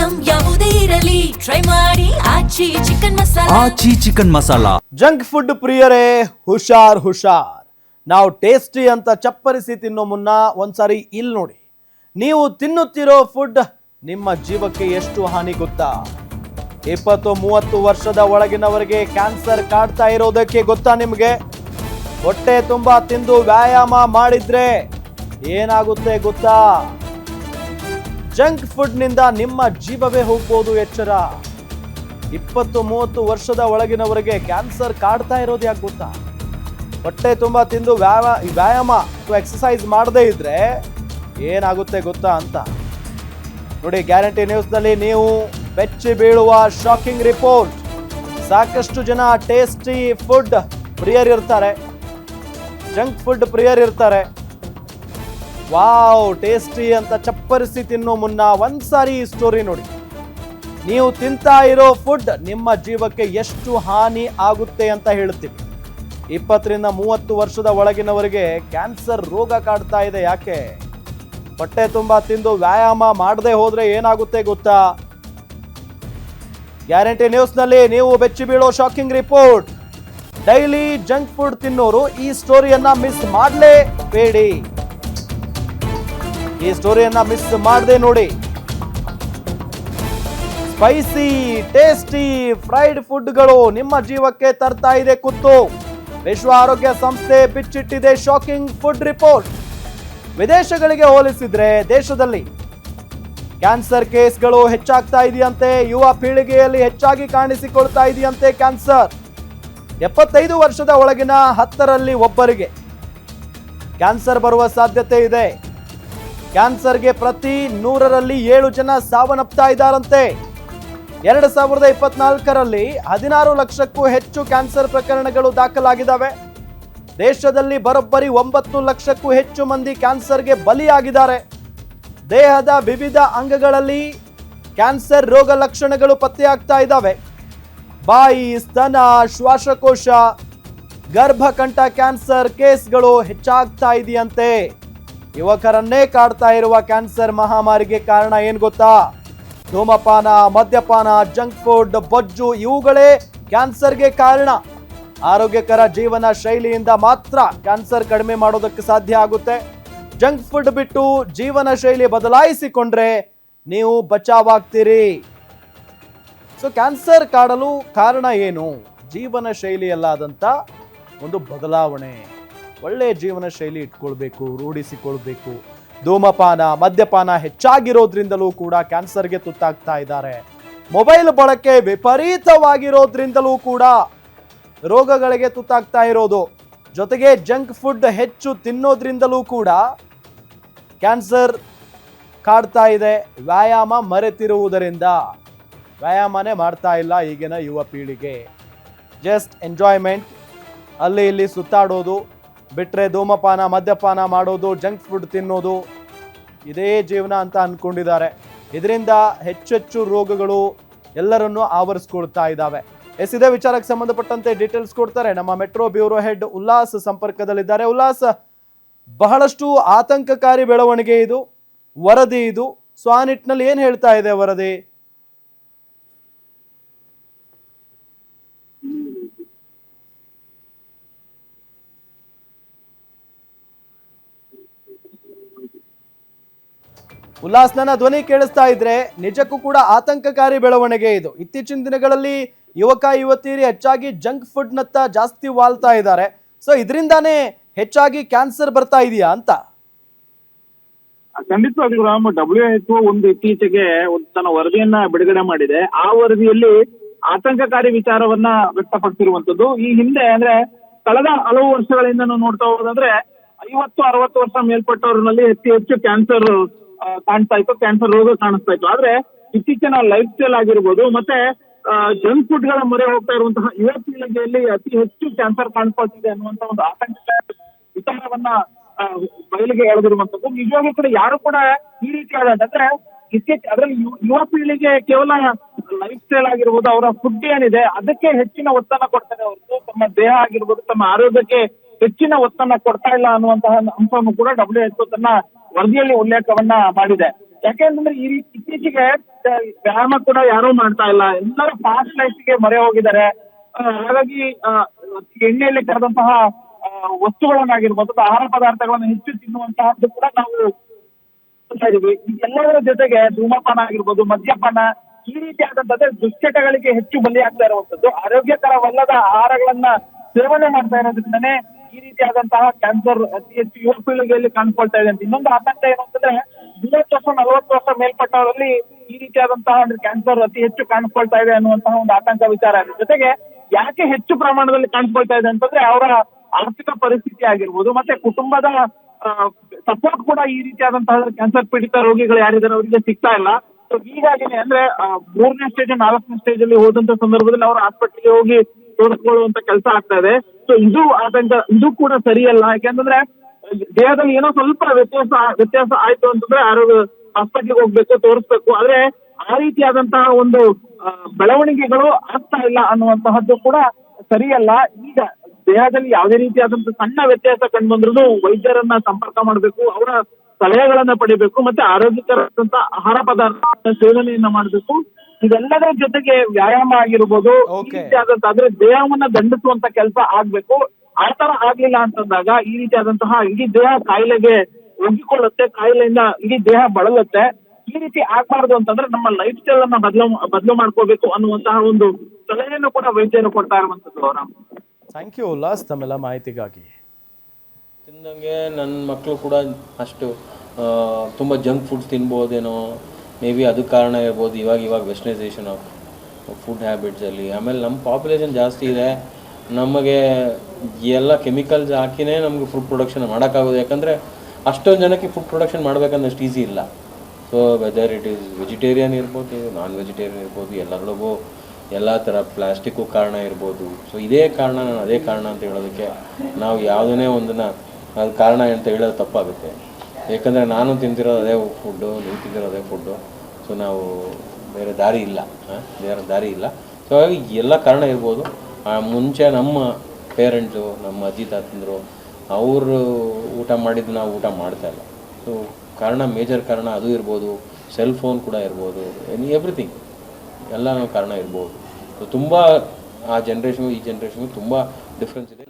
Item ಯಾವುದೇ ಇರಲಿ try ಮಾಡಿ ಆಚಿ ಚಿಕನ್ ಮಸಾಲಾ. ಜಂಕ್ ಫುಡ್ ಪ್ರಿಯರೇ ಹುಷಾರ್ ಹುಷಾರ್. ನಾವು ಟೇಸ್ಟಿ ಅಂತ ಚಪ್ಪರಿಸಿ ತಿನ್ನೋ ಮುನ್ನ ಒಂದ್ಸಾರಿ ಇಲ್ಲಿ ನೋಡಿ. ನೀವು ತಿನ್ನುತ್ತಿರೋ ಫುಡ್ ನಿಮ್ಮ ಜೀವಕ್ಕೆ ಎಷ್ಟು ಹಾನಿ ಗೊತ್ತಾ? 20-30 ವರ್ಷದ ಒಳಗಿನವರಿಗೆ ಕ್ಯಾನ್ಸರ್ ಕಾಡ್ತಾ ಇರೋದಕ್ಕೆ ಗೊತ್ತಾ ನಿಮಗೆ? ಹೊಟ್ಟೆ ತುಂಬಾ ತಿಂದು ವ್ಯಾಯಾಮ ಮಾಡಿದ್ರೆ ಏನಾಗುತ್ತೆ ಗೊತ್ತಾ? ಜಂಕ್ ಫುಡ್ ನಿಂದ ನಿಮ್ಮ ಜೀವವೇ ಹೋಗ್ಬೋದು. ಎಚ್ಚರ. 20-30 ವರ್ಷದ ಒಳಗಿನವರಿಗೆ ಕ್ಯಾನ್ಸರ್ ಕಾಡ್ತಾ ಇರೋದು ಯಾಕೆ ಗೊತ್ತಾ? ಹೊಟ್ಟೆ ತುಂಬಾ ತಿಂದು ವ್ಯಾಯಾಮ ಅಥವಾ ಎಕ್ಸಸೈಸ್ ಮಾಡದೇ ಇದ್ರೆ ಏನಾಗುತ್ತೆ ಗೊತ್ತಾ ಅಂತ ನೋಡಿ. ಗ್ಯಾರಂಟಿ ನ್ಯೂಸ್ನಲ್ಲಿ ನೀವು ಬೆಚ್ಚಿ ಬೀಳುವ ಶಾಕಿಂಗ್ ರಿಪೋರ್ಟ್. ಸಾಕಷ್ಟು ಜನ ಟೇಸ್ಟಿ ಫುಡ್ ಪ್ರಿಯರಿರ್ತಾರೆ, ಜಂಕ್ ಫುಡ್ ಪ್ರಿಯರಿರ್ತಾರೆ. ವಾವ್, ಟೇಸ್ಟಿ ಅಂತ ಚಪ್ಪರಿಸಿ ತಿನ್ನೋ ಮುನ್ನ ಒಂದ್ಸಾರಿ ಈ ಸ್ಟೋರಿ ನೋಡಿ. ನೀವು ತಿಂತಾ ಇರೋ ಫುಡ್ ನಿಮ್ಮ ಜೀವಕ್ಕೆ ಎಷ್ಟು ಹಾನಿ ಆಗುತ್ತೆ ಅಂತ ಹೇಳ್ತೀವಿ. 20-30 ವರ್ಷದ ಒಳಗಿನವರಿಗೆ ಕ್ಯಾನ್ಸರ್ ರೋಗ ಕಾಡ್ತಾ ಇದೆ. ಯಾಕೆ? ಹೊಟ್ಟೆ ತುಂಬಾ ತಿಂದು ವ್ಯಾಯಾಮ ಮಾಡದೆ ಹೋದ್ರೆ ಏನಾಗುತ್ತೆ ಗೊತ್ತಾ? ಗ್ಯಾರಂಟಿ ನ್ಯೂಸ್ನಲ್ಲಿ ನೀವು ಬೆಚ್ಚಿ ಬೀಳೋ shocking report. Daily junk food ತಿನ್ನೋರು ಈ ಸ್ಟೋರಿಯನ್ನ ಮಿಸ್ ಮಾಡಲೇಬೇಡಿ. ಈ ಸ್ಟೋರಿಯನ್ನ ಮಿಸ್ ಮಾಡದೆ ನೋಡಿ. ಸ್ಪೈಸಿ ಟೇಸ್ಟಿ ಫ್ರೈಡ್ ಫುಡ್ಗಳು ನಿಮ್ಮ ಜೀವಕ್ಕೆ ತರ್ತಾ ಇದೆ ಕುತ್ತು. ವಿಶ್ವ ಆರೋಗ್ಯ ಸಂಸ್ಥೆ ಬಿಚ್ಚಿಟ್ಟಿದೆ ಶಾಕಿಂಗ್ ಫುಡ್ ರಿಪೋರ್ಟ್. ವಿದೇಶಗಳಿಗೆ ಹೋಲಿಸಿದ್ರೆ ದೇಶದಲ್ಲಿ ಕ್ಯಾನ್ಸರ್ ಕೇಸ್ಗಳು ಹೆಚ್ಚಾಗ್ತಾ ಇದೆಯಂತೆ. ಯುವ ಪೀಳಿಗೆಯಲ್ಲಿ ಹೆಚ್ಚಾಗಿ ಕಾಣಿಸಿಕೊಳ್ತಾ ಇದೆಯಂತೆ ಕ್ಯಾನ್ಸರ್. 75 ವರ್ಷದ ಒಳಗಿನ 10ರಲ್ಲಿ ಒಬ್ಬರಿಗೆ ಕ್ಯಾನ್ಸರ್ ಬರುವ ಸಾಧ್ಯತೆ ಇದೆ. ಕ್ಯಾನ್ಸರ್ಗೆ ಪ್ರತಿ 100ರಲ್ಲಿ 7 ಜನ ಸಾವನ್ನಪ್ತಾ ಇದ್ದಾರಂತೆ. 2024ರಲ್ಲಿ 16 ಲಕ್ಷಕ್ಕೂ ಹೆಚ್ಚು ಕ್ಯಾನ್ಸರ್ ಪ್ರಕರಣಗಳು ದಾಖಲಾಗಿದ್ದಾವೆ. ದೇಶದಲ್ಲಿ ಬರೋಬ್ಬರಿ 9 ಲಕ್ಷಕ್ಕೂ ಹೆಚ್ಚು ಮಂದಿ ಕ್ಯಾನ್ಸರ್ಗೆ ಬಲಿಯಾಗಿದ್ದಾರೆ. ದೇಹದ ವಿವಿಧ ಅಂಗಗಳಲ್ಲಿ ಕ್ಯಾನ್ಸರ್ ರೋಗ ಲಕ್ಷಣಗಳು ಪತ್ತೆಯಾಗ್ತಾ ಇದ್ದಾವೆ. ಬಾಯಿ, ಸ್ತನ, ಶ್ವಾಸಕೋಶ, ಗರ್ಭಕಂಠ ಕ್ಯಾನ್ಸರ್ ಕೇಸ್ಗಳು ಹೆಚ್ಚಾಗ್ತಾ ಇದೆಯಂತೆ. ಯುವಕರನ್ನೇ ಕಾಡ್ತಾ ಇರುವ ಕ್ಯಾನ್ಸರ್ ಮಹಾಮಾರಿಗೆ ಕಾರಣ ಏನ್ ಗೊತ್ತಾ? ಧೂಮಪಾನ, ಮದ್ಯಪಾನ, ಜಂಕ್ ಫುಡ್, ಬೊಜ್ಜು ಇವುಗಳೇ ಕ್ಯಾನ್ಸರ್ಗೆ ಕಾರಣ. ಆರೋಗ್ಯಕರ ಜೀವನ ಶೈಲಿಯಿಂದ ಮಾತ್ರ ಕ್ಯಾನ್ಸರ್ ಕಡಿಮೆ ಮಾಡೋದಕ್ಕೆ ಸಾಧ್ಯ ಆಗುತ್ತೆ. ಜಂಕ್ ಫುಡ್ ಬಿಟ್ಟು ಜೀವನ ಶೈಲಿ ಬದಲಾಯಿಸಿಕೊಂಡ್ರೆ ನೀವು ಬಚಾವಾಗ್ತೀರಿ. ಸೊ ಕ್ಯಾನ್ಸರ್ ಕಾಡಲು ಕಾರಣ ಏನು? ಜೀವನ ಶೈಲಿಯಲ್ಲಾದಂಥ ಒಂದು ಬದಲಾವಣೆ. ಒಳ್ಳೆಯ ಜೀವನ ಶೈಲಿ ಇಟ್ಕೊಳ್ಬೇಕು, ರೂಢಿಸಿಕೊಳ್ಬೇಕು. ಧೂಮಪಾನ, ಮದ್ಯಪಾನ ಹೆಚ್ಚಾಗಿರೋದ್ರಿಂದಲೂ ಕೂಡ ಕ್ಯಾನ್ಸರ್ಗೆ ತುತ್ತಾಗ್ತಾ ಇದ್ದಾರೆ. ಮೊಬೈಲ್ ಬಳಕೆ ವಿಪರೀತವಾಗಿರೋದ್ರಿಂದಲೂ ಕೂಡ ರೋಗಗಳಿಗೆ ತುತ್ತಾಗ್ತಾ ಇರೋದು. ಜೊತೆಗೆ ಜಂಕ್ ಫುಡ್ ಹೆಚ್ಚು ತಿನ್ನೋದ್ರಿಂದಲೂ ಕೂಡ ಕ್ಯಾನ್ಸರ್ ಕಾಡ್ತಾ ಇದೆ. ವ್ಯಾಯಾಮ ಮರೆತಿರುವುದರಿಂದ ವ್ಯಾಯಾಮನೇ ಮಾಡ್ತಾ ಇಲ್ಲ ಈಗಿನ ಯುವ ಪೀಳಿಗೆ. ಜಸ್ಟ್ ಎಂಜಾಯ್ಮೆಂಟ್, ಅಲ್ಲಿ ಇಲ್ಲಿ ಸುತ್ತಾಡೋದು ಬಿಟ್ಟರೆ ಧೂಮಪಾನ, ಮದ್ಯಪಾನ ಮಾಡೋದು, ಜಂಕ್ ಫುಡ್ ತಿನ್ನೋದು ಇದೇ ಜೀವನ ಅಂತ ಅಂದ್ಕೊಂಡಿದ್ದಾರೆ. ಇದರಿಂದ ಹೆಚ್ಚೆಚ್ಚು ರೋಗಗಳು ಎಲ್ಲರನ್ನೂ ಆವರಿಸ್ಕೊಳ್ತಾ ಇದ್ದಾವೆ. ಇದೇ ವಿಚಾರಕ್ಕೆ ಸಂಬಂಧಪಟ್ಟಂತೆ ಡೀಟೇಲ್ಸ್ ಕೊಡ್ತಾರೆ ನಮ್ಮ ಮೆಟ್ರೋ ಬ್ಯೂರೋ ಹೆಡ್ ಉಲ್ಲಾಸ್ ಸಂಪರ್ಕದಲ್ಲಿದ್ದಾರೆ. ಉಲ್ಲಾಸ್, ಬಹಳಷ್ಟು ಆತಂಕಕಾರಿ ಬೆಳವಣಿಗೆ ಇದು, ವರದಿ ಇದು. ಸೊ ಆ ನಿಟ್ಟಿನಲ್ಲಿ ಏನ್ ಹೇಳ್ತಾ ಇದೆ ವರದಿ? ಉಲ್ಲಾಸ್, ನನ್ನ ಧ್ವನಿ ಕೇಳಿಸ್ತಾ ಇದ್ರೆ? ನಿಜಕ್ಕೂ ಕೂಡ ಆತಂಕಕಾರಿ ಬೆಳವಣಿಗೆ ಇದು. ಇತ್ತೀಚಿನ ದಿನಗಳಲ್ಲಿ ಯುವಕ ಯುವತಿಯರು ಹೆಚ್ಚಾಗಿ ಜಂಕ್ ಫುಡ್ ನತ್ತ ಜಾಸ್ತಿ ವಾಲ್ತಾ ಇದ್ದಾರೆ. ಸೊ ಇದರಿಂದಾನೇ ಹೆಚ್ಚಾಗಿ ಕ್ಯಾನ್ಸರ್ ಬರ್ತಾ ಇದೆಯಾ ಅಂತ? ಖಂಡಿತವಾಗ್ಲೂ ರಾಮ್, WHO ಒಂದು ಇತ್ತೀಚೆಗೆ ತನ್ನ ವರದಿಯನ್ನ ಬಿಡುಗಡೆ ಮಾಡಿದೆ. ಆ ವರದಿಯಲ್ಲಿ ಆತಂಕಕಾರಿ ವಿಚಾರವನ್ನ ವ್ಯಕ್ತಪಡಿಸಿರುವಂತದ್ದು. ಈ ಹಿಂದೆ ಅಂದ್ರೆ ಕಳೆದ ಹಲವು ವರ್ಷಗಳಿಂದ ನಾವು ನೋಡ್ತಾ ಹೋಗೋದಂದ್ರೆ 50-60 ವರ್ಷ ಮೇಲ್ಪಟ್ಟವರಲ್ಲಿ ಹೆಚ್ಚು ಕ್ಯಾನ್ಸರ್ ಕಾಣ್ತಾ ಇತ್ತು, ಕ್ಯಾನ್ಸರ್ ರೋಗ ಕಾಣಿಸ್ತಾ ಇತ್ತು. ಆದ್ರೆ ಇತ್ತೀಚಿನ ಲೈಫ್ ಸ್ಟೈಲ್ ಆಗಿರ್ಬೋದು, ಮತ್ತೆ ಜಂಕ್ ಫುಡ್ ಗಳ ಮೊರೆ ಹೋಗ್ತಾ ಇರುವಂತಹ ಯುವ ಪೀಳಿಗೆಯಲ್ಲಿ ಅತಿ ಹೆಚ್ಚು ಕ್ಯಾನ್ಸರ್ ಕಾಣಿಸ್ಕೊಳ್ತಿದೆ ಅನ್ನುವಂತ ಒಂದು ಆತಂಕಕಾರಿ ವಿಚಾರವನ್ನ ಬಯಲಿಗೆ ಎಳೆದಿರುವಂತದ್ದು. ನಿಜವಾಗ್ಲೂ ಕೂಡ ಯಾರು ಕೂಡ ಈ ರೀತಿಯಾದಂದ್ರೆ ಅದರಲ್ಲಿ ಯುವ ಪೀಳಿಗೆ ಕೇವಲ ಲೈಫ್ ಸ್ಟೈಲ್ ಆಗಿರ್ಬೋದು, ಅವರ ಫುಡ್ ಏನಿದೆ ಅದಕ್ಕೆ ಹೆಚ್ಚಿನ ಒತ್ತನ್ನ ಕೊಡ್ತಾರೆ ಹೊರತು ತಮ್ಮ ದೇಹ ಆಗಿರ್ಬೋದು, ತಮ್ಮ ಆರೋಗ್ಯಕ್ಕೆ ಹೆಚ್ಚಿನ ಒತ್ತನ್ನ ಕೊಡ್ತಾ ಇಲ್ಲ ಅನ್ನುವಂತಹ ಅಂಶವನ್ನು ಕೂಡ WHO ತನ್ನ ವರದಿಯಲ್ಲಿ ಉಲ್ಲೇಖವನ್ನ ಮಾಡಿದೆ. ಯಾಕೆಂತಂದ್ರೆ ಈ ಇತ್ತೀಚೆಗೆ ವ್ಯಾಯಾಮ ಕೂಡ ಯಾರೂ ಮಾಡ್ತಾ ಇಲ್ಲ, ಎಲ್ಲರೂ ಫಾಸ್ಟ್ ಲೈಫ್ಗೆ ಮೊರೆ ಹೋಗಿದ್ದಾರೆ. ಹಾಗಾಗಿ ಎಣ್ಣೆಯಲ್ಲಿ ಕರೆದಂತಹ ವಸ್ತುಗಳನ್ನಾಗಿರ್ಬೋದು, ಆಹಾರ ಪದಾರ್ಥಗಳನ್ನು ಹೆಚ್ಚು ತಿನ್ನುವಂತಹದ್ದು ಕೂಡ ನಾವು ನೋಡ್ತಾ ಇದೀವಿ. ಎಲ್ಲದರ ಜೊತೆಗೆ ಧೂಮಪಾನ ಆಗಿರ್ಬೋದು, ಮದ್ಯಪಾನ, ಈ ರೀತಿಯಾದಂತಹ ದುಶ್ಚಟಗಳಿಗೆ ಹೆಚ್ಚು ಬಲಿಯಾಗ್ತಾ ಇರುವಂತದ್ದು, ಆರೋಗ್ಯಕರವಲ್ಲದ ಆಹಾರಗಳನ್ನ ಸೇವನೆ ಮಾಡ್ತಾ ಇರೋದ್ರಿಂದನೇ ಈ ರೀತಿಯಾದಂತಹ ಕ್ಯಾನ್ಸರ್ ಅತಿ ಹೆಚ್ಚು ಯುವ ಪೀಳಿಗೆಯಲ್ಲಿ ಕಾಣ್ಕೊಳ್ತಾ ಇದೆ ಅಂತ. ಇನ್ನೊಂದು ಆತಂಕ ಏನು ಅಂತಂದ್ರೆ 30 ವರ್ಷ 40 ವರ್ಷ ಮೇಲ್ಪಟ್ಟವರಲ್ಲಿ ಈ ರೀತಿಯಾದಂತಹ ಕ್ಯಾನ್ಸರ್ ಅತಿ ಹೆಚ್ಚು ಕಾಣಿಸ್ಕೊಳ್ತಾ ಇದೆ ಅನ್ನುವಂತಹ ಒಂದು ಆತಂಕ ವಿಚಾರ ಇದೆ. ಜೊತೆಗೆ ಯಾಕೆ ಹೆಚ್ಚು ಪ್ರಮಾಣದಲ್ಲಿ ಕಾಣಿಸ್ಕೊಳ್ತಾ ಇದೆ ಅಂತಂದ್ರೆ ಅವರ ಆರ್ಥಿಕ ಪರಿಸ್ಥಿತಿ ಆಗಿರ್ಬೋದು, ಮತ್ತೆ ಕುಟುಂಬದ ಸಪೋರ್ಟ್ ಕೂಡ ಈ ರೀತಿಯಾದಂತಹ ಕ್ಯಾನ್ಸರ್ ಪೀಡಿತ ರೋಗಿಗಳು ಯಾರಿದ್ದಾರೆ ಅವರಿಗೆ ಸಿಗ್ತಾ ಇಲ್ಲ. ಸೊ ಹೀಗಾಗಿನೇ ಅಂದ್ರೆ 3ನೇ ಸ್ಟೇಜ್ 4ನೇ ಸ್ಟೇಜ್ ಅಲ್ಲಿ ಹೋದಂತ ಸಂದರ್ಭದಲ್ಲಿ ಅವರು ಹಾಸ್ಪಿಟಲ್ಗೆ ಹೋಗಿ ತೋರಿಸ್ಕೊಳ್ಳುವಂತ ಕೆಲಸ ಆಗ್ತಾ ಇದೆ. ಸೊ ಇದು ಆತಂಕ, ಇದು ಕೂಡ ಸರಿಯಲ್ಲ. ಯಾಕೆಂತಂದ್ರೆ ದೇಹದಲ್ಲಿ ಏನೋ ಸ್ವಲ್ಪ ವ್ಯತ್ಯಾಸ ಆಯ್ತು ಅಂತಂದ್ರೆ ಆರೋಗ್ಯ ಹಾಸ್ಪಿಟ್ಲಿಗೆ ಹೋಗ್ಬೇಕು, ತೋರಿಸ್ಬೇಕು. ಆದ್ರೆ ಆ ರೀತಿಯಾದಂತಹ ಒಂದು ಬೆಳವಣಿಗೆಗಳು ಆಗ್ತಾ ಇಲ್ಲ ಅನ್ನುವಂತಹದ್ದು ಕೂಡ ಸರಿಯಲ್ಲ. ಈಗ ದೇಹದಲ್ಲಿ ಯಾವುದೇ ರೀತಿಯಾದಂತಹ ಸಣ್ಣ ವ್ಯತ್ಯಾಸ ಕಂಡು ಬಂದ್ರೂ ವೈದ್ಯರನ್ನ ಸಂಪರ್ಕ ಮಾಡಬೇಕು, ಅವರ ಸಲಹೆಗಳನ್ನ ಪಡಿಬೇಕು, ಮತ್ತೆ ಆರೋಗ್ಯಕರವಾದಂತ ಆಹಾರ ಪದಾರ್ಥ ಸೇವನೆಯನ್ನ ಮಾಡಬೇಕು. ಇದೆಲ್ಲದರ ಜೊತೆಗೆ ವ್ಯಾಯಾಮ ಆಗಿರ್ಬೋದು, ಈ ರೀತಿಯಾದಂತ ಅಂದ್ರೆ ದೇಹವನ್ನ ದಂಡಿಸುವಂತ ಕೆಲಸ ಆಗ್ಬೇಕು. ಆ ತರ ಆಗ್ಲಿಲ್ಲ ಅಂತಂದಾಗ ಈ ರೀತಿಯಾದಂತಹ ಇಡೀ ದೇಹ ಕಾಯಿಲೆಗೆ ಒಗ್ಗಿಕೊಳ್ಳುತ್ತೆ, ಕಾಯಿಲೆಯಿಂದ ಇಡೀ ದೇಹ ಬಳಲುತ್ತೆ. ಈ ರೀತಿ ಆಗ್ಬಾರ್ದು ಅಂತಂದ್ರೆ ನಮ್ಮ ಲೈಫ್ ಸ್ಟೈಲ್ ಅನ್ನ ಬದಲು ಮಾಡ್ಕೋಬೇಕು ಅನ್ನುವಂತಹ ಒಂದು ಸಲಹೆಯನ್ನು ಕೂಡ ವೈದ್ಯರು ಕೊಡ್ತಾ ಇರುವಂತದ್ದು. ಅವರ ಥ್ಯಾಂಕ್ ಯು ಉಲ್ಲಾಸ್ ತಮ್ಮೆಲ್ಲ ಮಾಹಿತಿಗಾಗಿ. ತಿಂದಂಗೆ ನನ್ನ ಮಕ್ಕಳು ಕೂಡ ಅಷ್ಟು ತುಂಬ ಜಂಕ್ ಫುಡ್ಸ್ ತಿನ್ಬೋದೇನೋ, ಮೇ ಬಿ ಅದು ಕಾರಣ ಇರ್ಬೋದು. ಇವಾಗ ವೆಸ್ಟರ್ನೈಸೇಷನ್ ಆಫ್ ಫುಡ್ ಹ್ಯಾಬಿಟ್ಸಲ್ಲಿ. ಆಮೇಲೆ ನಮ್ಮ ಪಾಪ್ಯುಲೇಷನ್ ಜಾಸ್ತಿ ಇದೆ, ನಮಗೆ ಎಲ್ಲ ಕೆಮಿಕಲ್ಸ್ ಹಾಕಿನೇ ನಮಗೆ ಫುಡ್ ಪ್ರೊಡಕ್ಷನ್ ಮಾಡೋಕ್ಕಾಗೋದು. ಯಾಕಂದರೆ ಅಷ್ಟೊಂದು ಜನಕ್ಕೆ ಫುಡ್ ಪ್ರೊಡಕ್ಷನ್ ಮಾಡಬೇಕಂದಷ್ಟು ಈಸಿ ಇಲ್ಲ. So whether it is vegetarian ಇರ್ಬೋದು, ನಾನ್ ವೆಜಿಟೇರಿಯನ್ ಇರ್ಬೋದು, ಎಲ್ಲರಿಗೂ ಎಲ್ಲ ಥರ ಪ್ಲಾಸ್ಟಿಕ್ಕು ಕಾರಣ ಇರ್ಬೋದು. ಸೊ ಇದೇ ಕಾರಣ, ನಾನು ಅದೇ ಕಾರಣ ಅಂತ ಹೇಳೋದಕ್ಕೆ ನಾವು ಯಾವುದನ್ನೇ ಒಂದನ್ನು ಅದು ಕಾರಣ ಅಂತ ಹೇಳೋದು ತಪ್ಪಾಗುತ್ತೆ. ಯಾಕಂದರೆ ನಾನು ತಿಂತಿರೋದು ಅದೇ ಫುಡ್ಡು, ನೀವು ತಿಂತಿರೋ ಅದೇ ಫುಡ್ಡು. ಸೊ ನಾವು ಬೇರೆ ದಾರಿ ಇಲ್ಲ. ಸೊ ಹಾಗಾಗಿ ಎಲ್ಲ ಕಾರಣ ಇರ್ಬೋದು. ಮುಂಚೆ ನಮ್ಮ ಪೇರೆಂಟ್ಸು, ನಮ್ಮ ಅಜ್ಜಿ ತಾತಂದರು ಅವರು ಊಟ ಮಾಡಿದ್ದು ನಾವು ಊಟ ಮಾಡ್ತಾಯಿಲ್ಲ. ಸೊ ಕಾರಣ, ಮೇಜರ್ ಕಾರಣ ಅದು ಇರ್ಬೋದು. ಸೆಲ್ ಫೋನ್ ಕೂಡ ಇರ್ಬೋದು, ಎವ್ರಿಥಿಂಗ್ ಎಲ್ಲ ಕಾರಣ ಇರ್ಬೋದು. ಸೊ ತುಂಬ ಆ ಜನ್ರೇಷನ್ಗೂ ಈ ಜನ್ರೇಷನ್ಗೂ ತುಂಬ ಡಿಫ್ರೆನ್ಸ್ ಇದೆ.